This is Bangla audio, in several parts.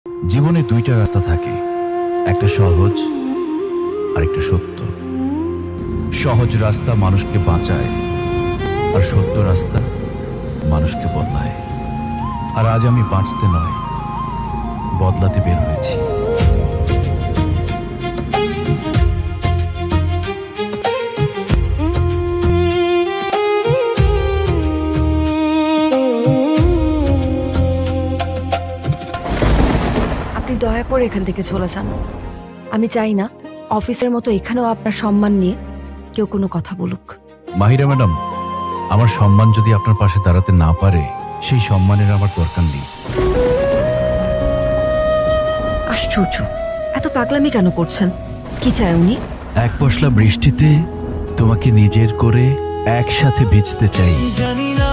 জীবনে দুইটা রাস্তা থাকে, একটা সহজ আর একটা সত্য। সহজ রাস্তা মানুষকে বাঁচায় আর সত্য রাস্তা মানুষকে বদলায়। আর আজ আমি বাঁচতে নয়, বদলাতে বের হয়েছি। আপনি দয়া করে এখান থেকে চলে যান। আমি চাই না অফিসের মতো এখানেও আপনার সম্মান নিয়ে কেউ কোনো কথা বলুক। মাহিরা ম্যাডাম, আমার সম্মান যদি আপনার পাশে দাঁড়াতে না পারে, সেই সম্মানের আমার দরকার নেই। আশ্চর্য, এত পাগলামি কেন করছেন? কি চায় উনি? এক পশলা বৃষ্টিতে তোমাকে নিজের করে একসাথে ভিজতে চাই। জানি না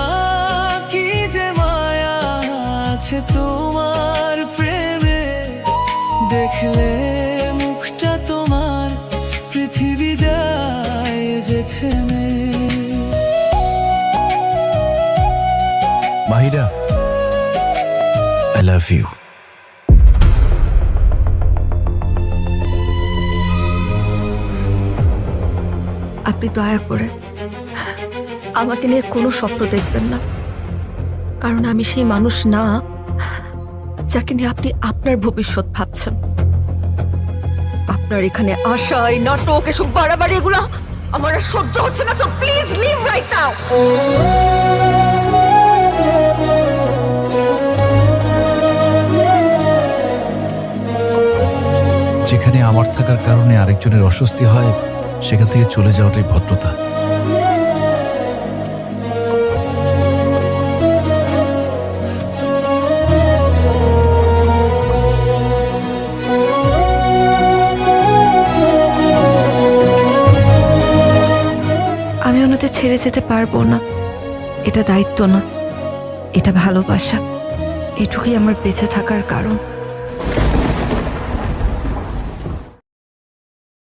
কি যে মায়া আছে তোমার প্রেমে, দেখলে মুখটা তোমার পৃথিবী যায় যে থেমে। Mahira, I love you. আপনি দয়া করে আমাকে নিয়ে কোনো স্বপ্ন দেখবেন না, কারণ আমি সেই মানুষ না যাকে নিয়ে আপনি আপনার ভবিষ্যৎ ভাবছেন। আপনার এখানে আশা, এই নাটক, এসব বাড়াবাড়ি, এগুলো আমার আর সহ্য হচ্ছে না। So please leave right now. যেখানে আমার থাকার কারণে আরেকজনের অস্বস্তি হয়, সেখান থেকে চলে যাওয়াটাই ভদ্রতা। আমি ওনাদের ছেড়ে যেতে পারবো না। এটা দায়িত্ব না, এটা ভালোবাসা। এটুকুই আমার বেঁচে থাকার কারণ।